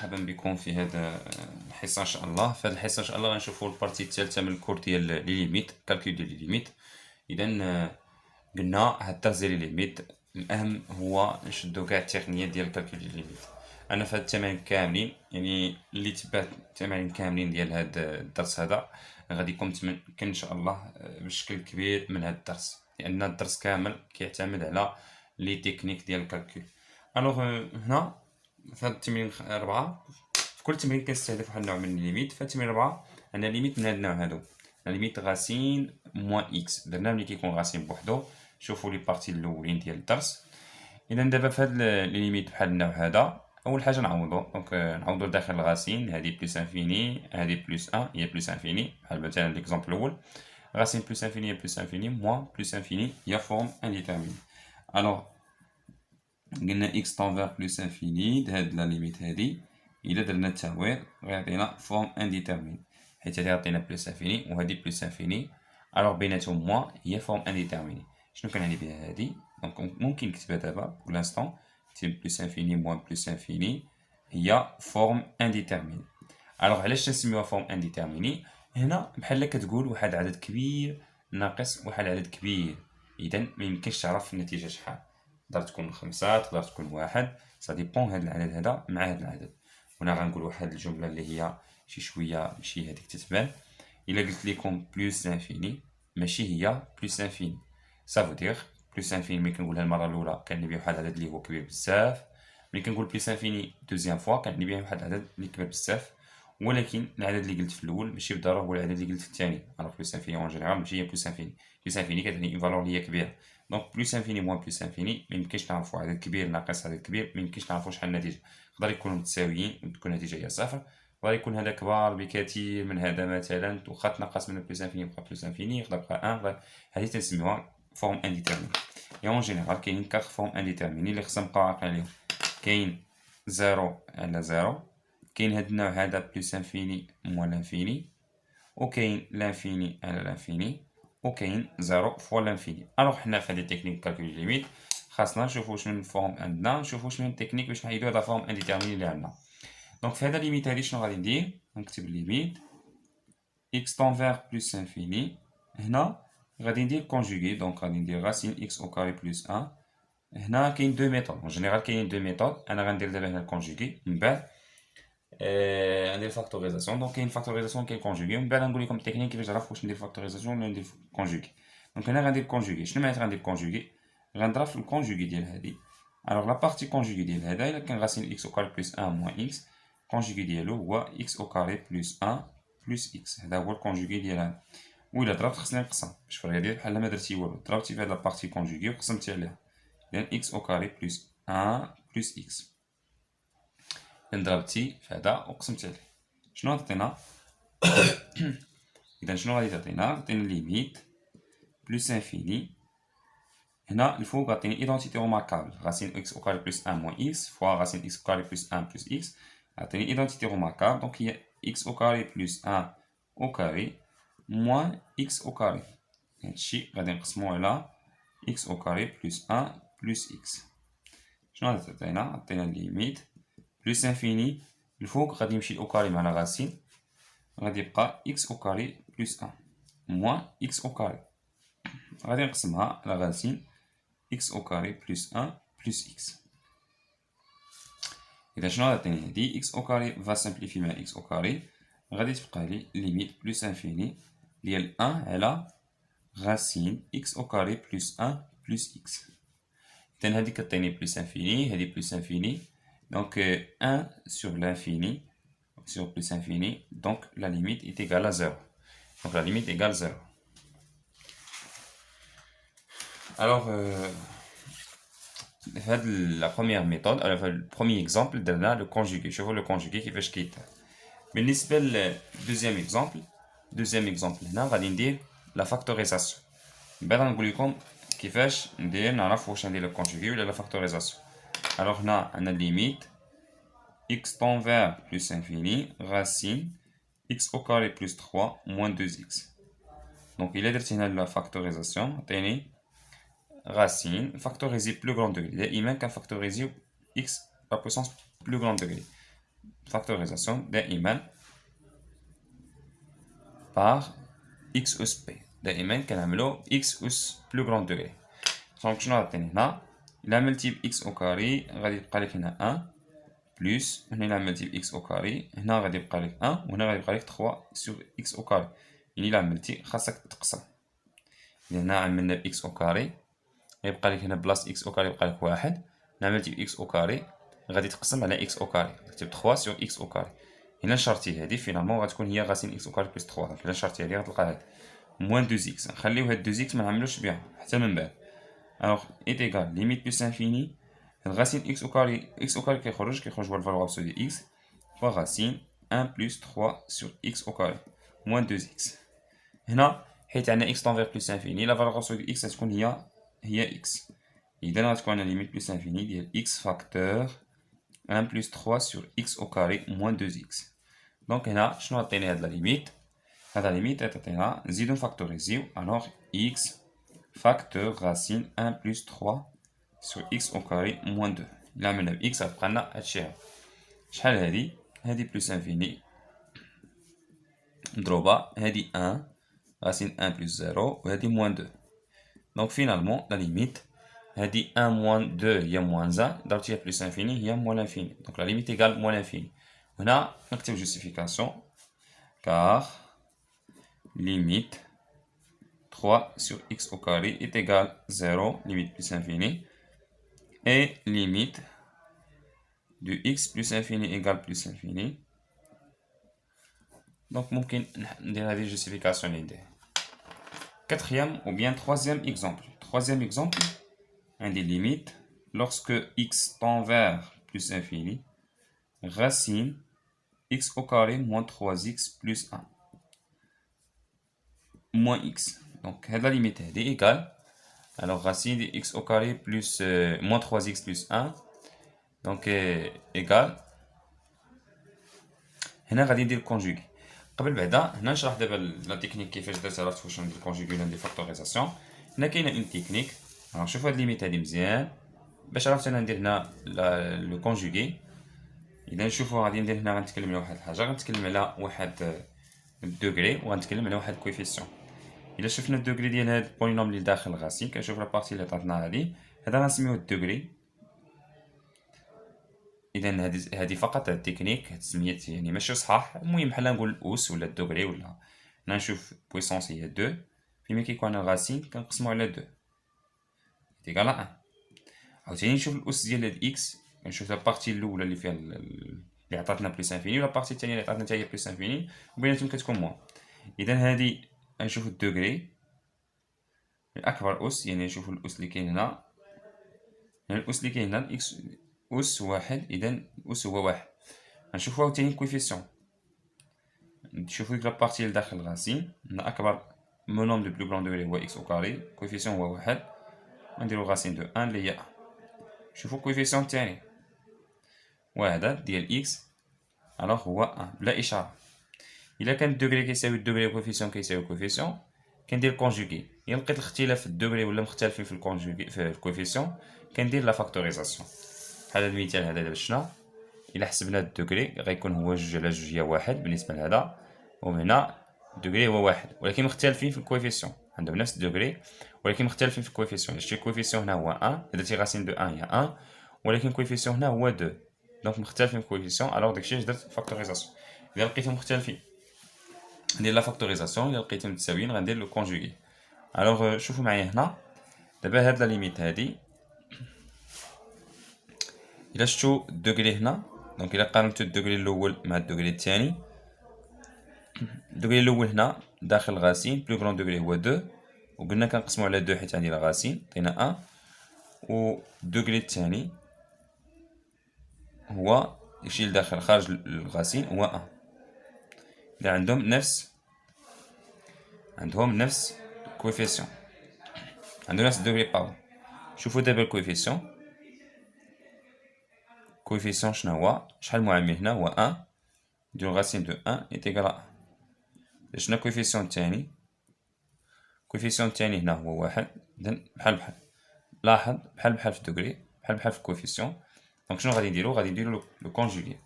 مرحبا بكم في هذا الحصة إن شاء الله. في هذه الحصة إن شاء الله غنشوفوا البارتي الثالثة من الكور ديال لي ليميت، كالكول ديال لي ليميت. إذا قلنا هاد الدرس ديال لي ليميت الأهم هو نشدو كاع التقنيات ديال كالكول ديال لي ليميت. أنا في هاد التمارين كاملين، يعني اللي تبعت التمارين كاملين ديال هاد الدرس هذا غادي يكون متمكن إن شاء الله بشكل كبير من هاد الدرس، لأن الدرس كامل كيعتمد على لي تكنيك ديال الكالكول. ألوغ هنا في هاد التمرين 4 في كل تمرين كنستهدف واحد النوع من الليميت. في التمرين 4 عندنا ليميت من هاد النوع هادو، ليميت غاسين موان اكس، درنا ملي كيكون غاسين بوحدو. شوفوا لي بارتي الاولين ديال الدرس. اذا دابا في هاد ليميت بحال النوع هذا، اول حاجه نعوضو، دونك نعوضو داخل الغاسين، هادي بلس انفيني، هادي بلس 1 هي بلس انفيني، بحال مثلا ليكزومبل الاول غاسين بلس انفيني هي بلس انفيني، موان بلس انفيني هي فورم انديتيرميني. الوغ قلنا اكس طونفير بلس انفيني هاد لا ليميت هادي، الا درنا التعويض غيعطينا فورم انديتيرميني، حيت هادي عطينا بلس انفيني وهادي بلس انفيني، الوغ بيناتهم موان هي فورم انديتيرميني. شنو كنعني بها هادي؟ دونك ممكن نكتبها دابا بور لانستون، نكتب بلس انفيني موان بلس انفيني هي فورم انديتيرميني. الوغ علاش تنسميوها فورم انديتيرميني؟ هنا بحال كتقول واحد العدد كبير ناقص واحد العدد كبير، اذا ميمكنش تعرف النتيجه شحال، تقدر تكون 5 تقدر تكون 1، سا ديبون هاد العدد هذا مع هاد العدد. هنا غنقول واحد الجمله اللي هي شي شويه ماشي هذيك تتبان، الا قلت لكم بلس انفيني ماشي هي بلس انفيني، سافو دير بلس انفيني ملي كنقولها المره الاولى كنعني بها واحد العدد اللي هو كبير بزاف، ملي كنقول بلس انفيني دوزيام فوا كنعني بها واحد العدد اللي كبير بزاف، ولكن العدد اللي قلت في الاول ماشي بالضروره هو العدد اللي قلت في الثاني. الوغ بلس انفيني اون جينيرال ماشي هي بلس انفيني، بلس انفيني كتعني اون فالور اللي هي كبيره. دونك بلس انفيني موان بلس انفيني ميمكنش نعرفو عدد كبير ناقص عدد كبير، ميمكنش نعرفو شحال النتيجه، يقدر يكونوا متساويين وتكون النتيجه هي صفر، يقدر يكون هذا كبار بكثير من هذا، مثلا واخا تنقص من بلس انفيني يبقى بلس انفيني، يقدر يبقى 1، هذه تنسميوها فورم انديتيرميني. اي اون جينيرال كاينين 4 فورم انديتيرميني اللي خصنا نبقاو عاقلين عليهم. كاين 0 على 0، كاين هاد النوع هذا بلس انفيني موان لانفيني، وكاين لانفيني على لانفيني، وكاين 0 فوا لانفيني. الوغ حنا في هاد التكنيك كالكول ليميت خاصنا نشوفو واش من فورم عندنا، نشوفو واش من التكنيك باش نحيدو هاد فورم انديتيرميني اللي عندنا. دونك في هذا ليميت هادي شنو غادي ندير؟ نكتب ليميت اكس طونفير بلس انفيني، هنا غادي ندير كونجوغي، دونك غادي ندير راسين اكس او كاري بلس 1. هنا كاين دو ميثود، اون جينيرال كاينين دو ميثود، انا غندير دابا هنا الكونجوغي، من بعد غندير فاكتوريزاسيون. دونك كاين فاكتوريزاسيون كاين كونجوغي، ومن بعد غنقول لكم التكنيك كيفاش نعرف واش ندير فاكتوريزاسيون ولا ندير كونجوغي. دونك هنا غندير كونجوغي. شنو معناتها غندير كونجوغي؟ غنضرب في الكونجوغي ديال هادي. الوغ لا بارتي كونجوغي ديال هذا الا كان غاسين اكس او كاري بلس 1 موان اكس، كونجوغي ديالو هو اكس او كاري بلس 1 بلس اكس، هذا هو الكونجوغي ديال هذا. وإلا ضربت خصني نقسم باش فرق ديال بحال ما درتي والو، ضربتي في هاد لابارتي كونجوغي وقسمتي عليها، اذا اكس او كاري بلس 1 بلس اكس، ضربتي في هذا وقسمتي عليه، شنو غتعطينا؟ اذا شنو غادي تعطينا ليميت بلس انفيني، هنا الفوق غتعطيني ايدونتيتي روماركابل، غاسين اكس او كاري بلس 1 موان اكس فوا غاسين اكس او كاري بلس 1 بلس اكس، عطيني ايدونتيتي روماركابل، دونك هي اكس او كاري بلس 1 او كاري موان اكس او كاري، هادشي غادي نقسمو على اكس او كاري بلس 1 بلس اكس. شنو غادي تعطينا؟ عطينا ليميت بلس انفيني، الفوق غادي يمشي او كاري مع غاسين، غادي يبقى اكس او كاري بلس 1 موان اكس او كاري، غادي نقسمها على غاسين اكس او كاري بلس 1 بلس اكس. اذا شنو غادي هادي؟ اكس او كاري فا سامبليفي مع اكس او كاري، غادي تبقى لي ليميت بلس انفيني ديال 1 على غاسين اكس او كاري بلس 1 بلس اكس. اذا هادي كتعطيني بلس انفيني، هادي بلس انفيني، دونك 1 sur l'infini sur plus infini, donc la limite est égale à 0. Donc la limite égale 0. Alors, la première méthode, alors le premier exemple, درنا le conjugué. شوفوا le conjugué كيفاش كيتدار. بالنسبة للدوزيام exemple, هنا غادي ندير la factorisation. من بعد غنقول لكم كيفاش ندير نعرف واش ندير le conjugué ولا la factorisation. Alors هنا عندنا limite x tend vers plus infini, racine x au carré plus 3 moins 2x. Donc il est déterminé la factorisation, racine, factoriser plus grand degré. Il manque qu'un factoriser x à puissance plus grand degré. فاكتوريزاسيون دائما par x أس b. دائما كنعملو x أس بلو غران دوغري. دونك شنو عطيني هنا؟ إلا عملتي ب x أو كاري غادي يبقى لك هنا 1 بلس هنا إلا عملتي ب x أو كاري هنا غادي يبقى لك 1 وهنا غادي يبقى لك 3 سور x أو كاري. يعني إلا عملتي خاصك تقسم. إذا هنا عملنا ب x أو كاري غيبقى لك هنا بلاص x أو كاري يبقى لك 1. هنا عملتي ب x أو كاري غادي تقسم على x أو كاري. كتب 3 سور x أو كاري. هنا نشرتي هادي فينالمون غتكون هي غاسين x أو كاري بلس 3. دونك إلا نشرتي هادي غتلقى هاد موان 2x. نخليو هاد 2x منعملوش بها حتى من بعد. Alors, est égal, limite plus infini, racine x au carré كيخرج هو الفالور absolue de x, fois racine 1 plus 3 sur x au carré, moins 2x. هنا حيت عندنا x tend vers plus infini, la valeur absolue de x غتكون هي x. إذا غتكون عندنا limite plus infini ديال x facteur 1 plus 3 sur x au carré moins 2x. دونك هنا شنو عطيني هاد لا ليميت؟ هاد لا ليميت عطينا نزيدو نفاكتوريزيو. alors x facteur racine 1 plus 3 sur x au carré moins 2. إلا عملنا ب x غتبقى لنا هادشي هذا. شحال هادي؟ هادي بلس انفيني مضروبة هادي 1 racine 1 plus 0 وهادي moins 2. دونك فينالمون لا ليميت هادي 1 moins 2 هي moins 1 ضربتيها بلس انفيني هي moins l'infini. دونك لا ليميت égal moins l'infini. هنا نكتب justification car limite 3 sur x au carré est égal 0, limite plus infini, et limite de x plus infini égale plus infini. Donc, ممكن ندير هذه justification اللي ندير. Quatrième ou bien troisième exemple. Troisième exemple, عندي limite lorsque x tend vers plus infini, racine x au carré moins 3x plus 1 moins x. Donc, la limite est égale. Alors, racine de x au carré plus moins 3x plus 1. Donc, égale. هنا غادي ندير كونجوغي. قبل بعدا هنا نشرح دابا لا تكنيك كيفاش درت عرفت واش ندير كونجوغي ولا ندير فاكتوريزاسيون. هنا كاينه اون تكنيك. alors شوفوا هاد ليميت هادي مزيان باش عرفت انا ندير هنا لو كونجوغي. اذا نشوفوا غادي ندير هنا غنتكلم على واحد الحاجه غنتكلم على واحد الدوغري وغنتكلم على واحد الكويفيسيون. إلا شفنا الدوغري ديال هاد البولينوم اللي داخل الغاسين كنشوف لا بارتي اللي عطاتنا هادي هذا غنسميوه الدوغري. إذا هادي فقط هاد التكنيك هاد السميات يعني ماشي صحاح. المهم بحال نقول الأس ولا الدوغري ولا هنا نشوف بويسونس هي 2 فيما كيكون الغاسين كنقسمو على 2 إيكال 1. عاوتاني نشوف الأس ديال هاد إكس كنشوف لا بارتي الأولى اللي فيها اللي عطاتنا بليس انفيني ولا بارتي الثانية اللي عطاتنا حتى هي بليس انفيني وبيناتهم كتكون موان. إذا هادي نشوف الدوغري الأكبر أس يعني نشوف الأس اللي كاين هنا يعني الأس اللي كاين هنا الإكس أس واحد. إذا الأس هو واحد. غنشوفو عاوتاني الكويفيسيون نشوفو ديك لابارتي اللي داخل الغاسين هنا أكبر مونوم دو بلو غران دوغري هو إكس أو كاري كويفيسيون هو واحد غنديرو غاسين دو 1 اللي هي 1. نشوفو الكويفيسيون الثاني وهذا ديال إكس ألوغ هو 1 بلا إشارة. إلا كان الدوغري كيساوي الدوغري والكويفيسيون كيساوي الكويفيسيون كندير كونجوغي. إلا لقيت الاختلاف في الدوغري ولا مختلفين في الكونجوغي في الكويفيسيون كندير لا فاكتوريزاسيون. بحال هذا المثال هذا دابا شفنا إلا حسبنا الدوغري غيكون هو 2 على 2 هي 1 بالنسبة لهذا وهنا الدوغري هو 1 ولكن مختلفين في الكويفيسيون عندهم نفس الدوغري ولكن مختلفين في الكويفيسيون. شتي الكويفيسيون هنا هو 1 درتي راسين دو 1 هي 1 ولكن الكويفيسيون هنا هو 2 دونك مختلفين في الكويفيسيون. ألوغ داكشي علاش درت فاكتوريزاسيون. إلا لقيتهم مختلفين ندير لا فاكتوريزاسيون. إلا لقيتهم متساويين غندير لو كونجوغي. ألوغ شوفوا معايا هنا دابا هاد لا ليميت هادي إلا شفتو الدوغري هنا دونك إلا قارنتو الدوغري الأول مع الدوغري الثاني الدوغري الأول هنا داخل الغاسين بلو غران دوغري هو 2 وقلنا كنقسمو على 2 حيت عندي الغاسين عطينا 1 والدوغري الثاني هو داكشي لداخل خارج الغاسين هو 1. إذا عندهم نفس الكويفيسيون عندهم نفس الدوغري باور. شوفوا دابا الكويفيسيون كويفيسيون شنو هو شحال معامل هنا هو 1 نديرو غاسين دو 1 إيكال 1. شنو الكويفيسيون الثاني الكويفيسيون الثاني هنا هو 1. إذا بحال لاحظ بحال في الدوغري بحال في الكويفيسيون. دونك شنو غادي نديرو غادي نديرو لو كونجوغي.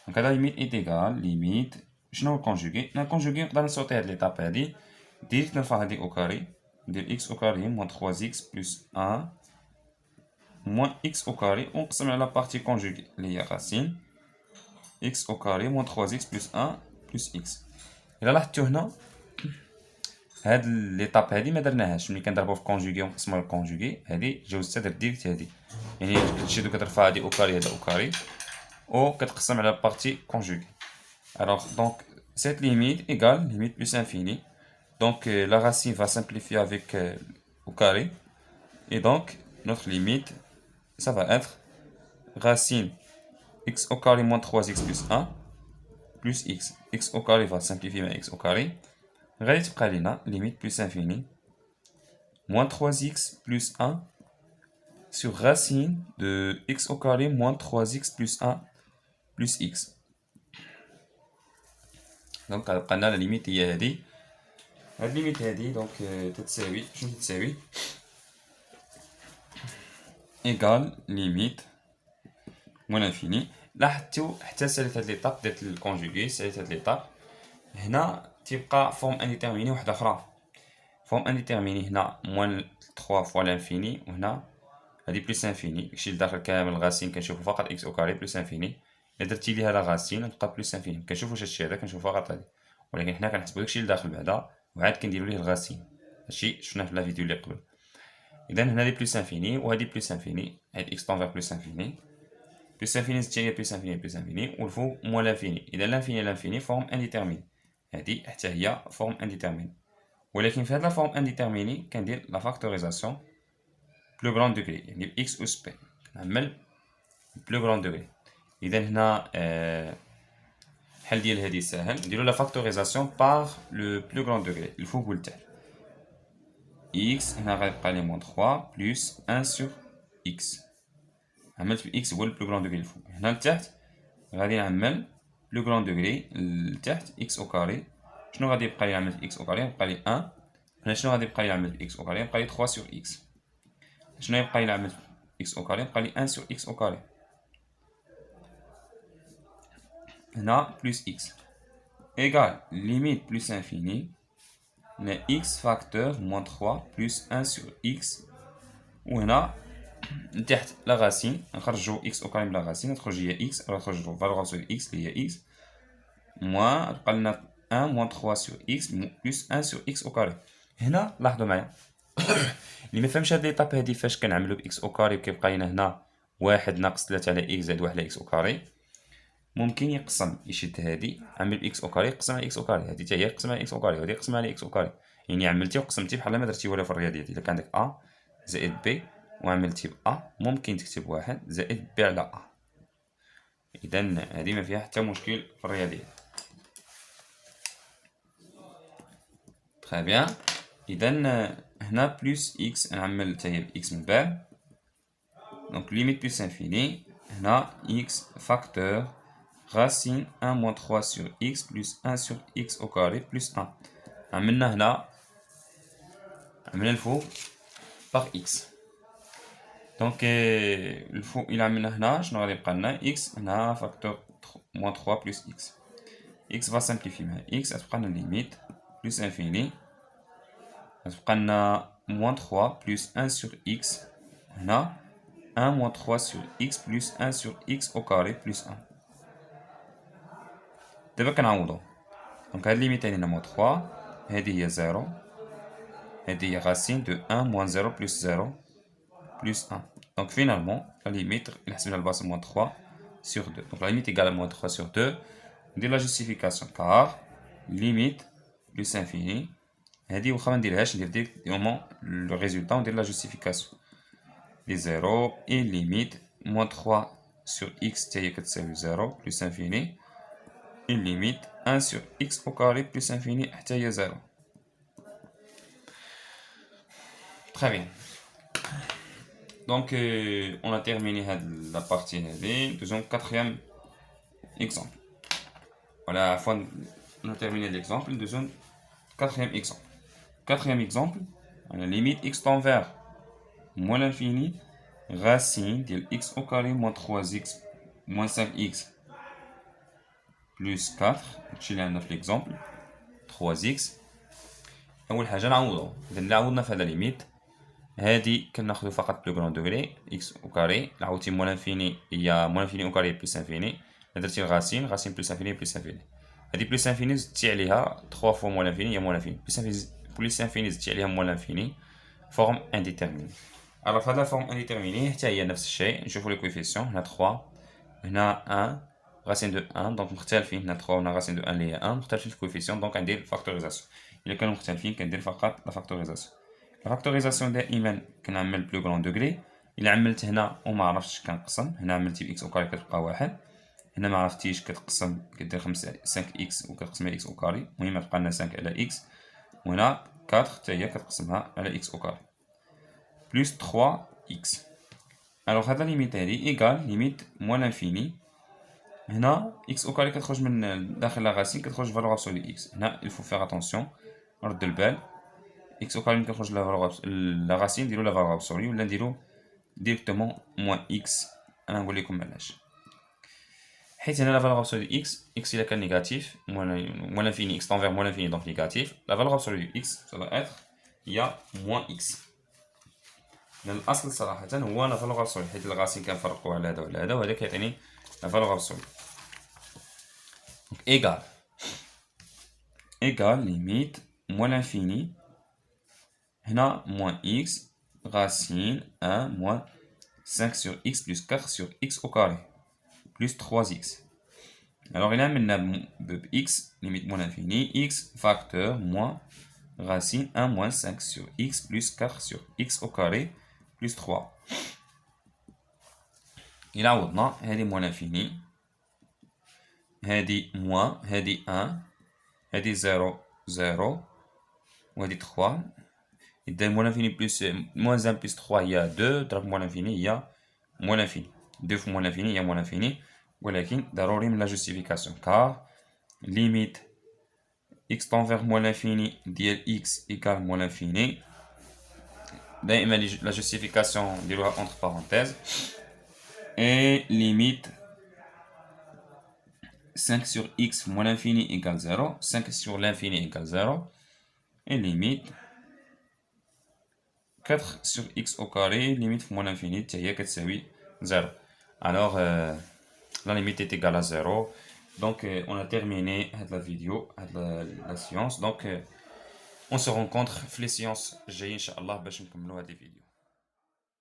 دونك هذا ليميت ايت ايكال ليميت شنو الكونجوغي؟ الكونجوغي نقدر نسوطي هاد ليطاب هادي ديريكت نرفع هادي او كاري ندير اكس او كاري موان 3 اكس بلس 1 موان اكس او كاري ونقسم على بارتي كونجوغي اللي هي راسين اكس او كاري موان 3 اكس بلس 1 بلس اكس. الا لاحظتو هنا هاد ليطاب هادي ما درناهاش ملي كنضربو في كونجوغي ونقسمو على الكونجوغي هادي جوزتها درت ديريكت هادي يعني كتشدو كترفع هادي او كاري هذا او كاري و كتقسم على بارتي كونجوغي. Alors donc cette limite égale limite plus infini. Donc la racine va simplifier avec au carré et donc notre limite ça va être racine x au carré moins 3x plus 1 plus x. X au carré va simplifier à x au carré. غادي تبقى لينا limite plus infini moins 3x plus 1 sur racine de x au carré moins 3x plus 1 plus x. دونك غتبقى لنا لا ليميت هي هادي. هاد ليميت هادي دونك تتساوي شنو تتساوي ايكال ليميت مون انفيني. لاحظتو حتى ساليت هاد ليطاب درت الكونجوغي ساليت هاد ليطاب هنا تيبقى فورم انديتيرميني وحده اخرى. فورم انديتيرميني هنا موان 3 فوا لانفيني وهنا هادي بلس انفيني داكشي لداخل كامل الغاسين كنشوفو فقط اكس او كاري بلس انفيني. الا درتي ليها لا غاسين تبقى بلس انفيني كنشوفوش هادشي هذا كنشوفو فقط هادي ولكن حنا كنحسبو داكشي لداخل بعدا وعاد كنديرو ليه الغاسين هادشي شفناه في لا فيديو اللي قبل. اذا هنا دي بلس انفيني وهادي بلس انفيني هاد اكس طون فيغ بلس انفيني بلس انفيني زدتي هي بلس انفيني بلس انفيني والفوق موان لانفيني. اذا لانفيني لانفيني فورم انديتيرميني هادي حتى هي فورم انديتيرميني ولكن في هاد لا فورم انديتيرميني كندير لا فاكتوريزاسيون بلو غران دوغري يعني اكس اس بي نعمل بلو غران دوغري. اذا هنا الحل ديال هادي ساهل نديرو لا فاكتوريزاسيون باغ لو بلو غران دوغري الفوق والتحت. x هنا غيبقى لي موان 3 بلس 1 سور x عملت في x هو البلو غران دوغري الفوق. هنا لتحت غادي نعمل بلو غران دوغري لتحت x او كاري شنو غادي يبقى لي عمل في x او كاري يبقى لي 1 هنا شنو غادي يبقى لي عمل في x او كاري يبقى لي 3 سور x شنو يبقى لي عمل في x او كاري يبقى لي 1 سور x او كاري هنا بلس x égale limite plus infini na x facteur moins 3 plus 1 sur x وهنا لتحت لا غاسين نخرجو x او كاري من لا غاسين نخرج هي x راه نخرجو فالور ابسولو x اللي هي x موان تبقى لنا 1 موان 3 sur x بلس 1 sur x او كاري. هنا لاحظوا معايا اللي ما فهمش هاد ليطاب هادي فاش كنعملو باكس او كاري وكيبقى لنا هنا 1 ناقص 3 على x زائد 1 على x او كاري ممكن يقسم يشد هادي عمل باكس او كاري يقسم على اكس او كاري هادي حتى هي يقسم على اكس او كاري وهادي يقسم على اكس او كاري يعني عملتي وقسمتي بحال ما درتي والو في الرياضيات. الا كان عندك ا زائد بي وعملتي ب ا ممكن تكتب 1 زائد بي على ا. اذا هادي ما فيها حتى مشكل في الرياضيات. تري بيان. اذا هنا بلس اكس نعمل حتى هي باكس من بعد دونك ليميت بلس انفيني هنا اكس فاكتور racine 1 moins 3 sur x plus 1 sur x au carré plus 1 عملنا هنا عملنا الفوق باغ x دونك الفوق إلا عملنا هنا شنو غادي يبقى لنا x هنا فاكتور moins 3 plus x x va simplifier مع x غتبقى لنا ليميت plus infini غتبقى لنا moins 3 plus 1 sur x هنا 1 moins 3 sur x plus 1 sur x au carré plus 1. دابا كنعوضو دونك هاد ليميت هنا موان 3 هادي هي 0 هادي هي غاسين دو 1 موان 0 بلس 0 بلس 1 دونك فينالمون لا ليميت إلا حسبنا الباس موان 3 سور 2 دونك لا ليميت إيكال موان 3 سور 2 ندير لا جوستيفيكاسيون كار ليميت بلس انفيني هادي واخا منديرهاش ندير ديريكتومون لو ريزولتا وندير لا جوستيفيكاسيون دي 0 اي ليميت موان 3 سور x حتى هي كتساوي 0 بلس انفيني une limite 1 sur x au carré plus infini حتى هي 0. Très bien. Donc on a terminé la partie هذه. Deuxième quatrième exemple. Voilà, on a terminé l'exemple. Deuxième quatrième exemple. Quatrième exemple, on a limite x tend vers moins l'infini racine de x au carré moins 3x moins 5x plus 4 هادشي اللي عندنا في l'exemple 3x. اول حاجه نعوضو، اذا اللي عوضنا في هذا ليميت هادي كناخدو فقط بلو غران دوغري x او كاري، عاودتي مول انفيني هي مول انفيني او كاري بلس انفيني، درتي الغاسين بلس انفيني بلس انفيني، هادي بلس انفيني زدتي عليها 3 فوا مول انفيني هي مول انفيني بلس انفيني زدتي عليها مول انفيني فورم انديتيرميني. الوغ في هاد لا فورم انديتيرميني حتى هي نفس الشيء، نشوفو لي كويفيسيون، هنا 3 هنا 1 غاسين دو 1 دونك مختلفين، هنا 3 وهنا غاسين دو 1 اللي هي 1 مختلفين في الكويفيسيون، دونك غندير فاكتوريزاسيون. الا كانوا مختلفين كندير فقط لا فاكتوريزاسيون. لا فاكتوريزاسيون دائما كنعمل بلو غران دوغري، الا عملت هنا وما عرفتش كنقسم، هنا عملتي باكس او كاري كتبقى واحد، هنا ما عرفتيش كتقسم كدير 5 اكس وكتقسم على اكس او كاري، المهم بقى لنا 5 على اكس، وهنا 4 حتى هي كتقسمها على اكس او كاري بلس 3 اكس. الوغ هاد ليميت هادي ايكال ليميت موان لانفيني، هنا اكس او كاري كتخرج من داخل لا غاسين كتخرج فالور ابسولو اكس، هنا il faut faire attention نرد البال، اكس او كاري ملي كنخرج لا غاسين نديرو لا فالور ابسولو ولا نديرو ديريكتومون موان اكس. انا نقول لكم علاش، حيت هنا لا فالور ابسولو اكس الا كان نيجاتيف موان لانفيني اكس تنفير موان لانفيني دونك نيجاتيف، لا فالور ابسولو اكس سا اتر هي موان اكس. لأن الأصل صراحة هو لا فالور ابسولو، حيت الغاسين كنفرقو على هذا وعلى هذا، وهذا كيعطيني لا فالور ابسولو. دونك égal limite moins l'infini, هنا moins x racine 1 moins 5 sur x plus 4 sur x au carré plus 3x. Alors il a maintenant x limite moins l'infini, x facteur moins racine 1 moins 5 sur x plus 4 sur x au carré plus 3. Il a maintenant هذه moins l'infini، هذه moins هذه 1 هذه 0 0 وهذه 3، إذا موان لانفيني بلس موان 1 بلس 3 هي 2 ضرب موان لانفيني هي موان لانفيني، 2 في موان لانفيني هي موان لانفيني، ولكن ضروري من لا جوستيفيكاسيون كار ليميت x تنفيغ موان لانفيني ديال x إيكال موان لانفيني، دائما لا جوستيفيكاسيون نديروها اونتر بارونتيز، et limite 5 sur x moins l'infini égale 0, 5 sur l'infini égale 0, et limite 4 sur x au carré, limite moins l'infini, c'est 0. Alors, la limite est égale à 0. Donc, on a terminé la vidéo, la séance. Donc, on se rencontre في les séances جاية إن شاء الله باش نكملوا هذه الفيديو.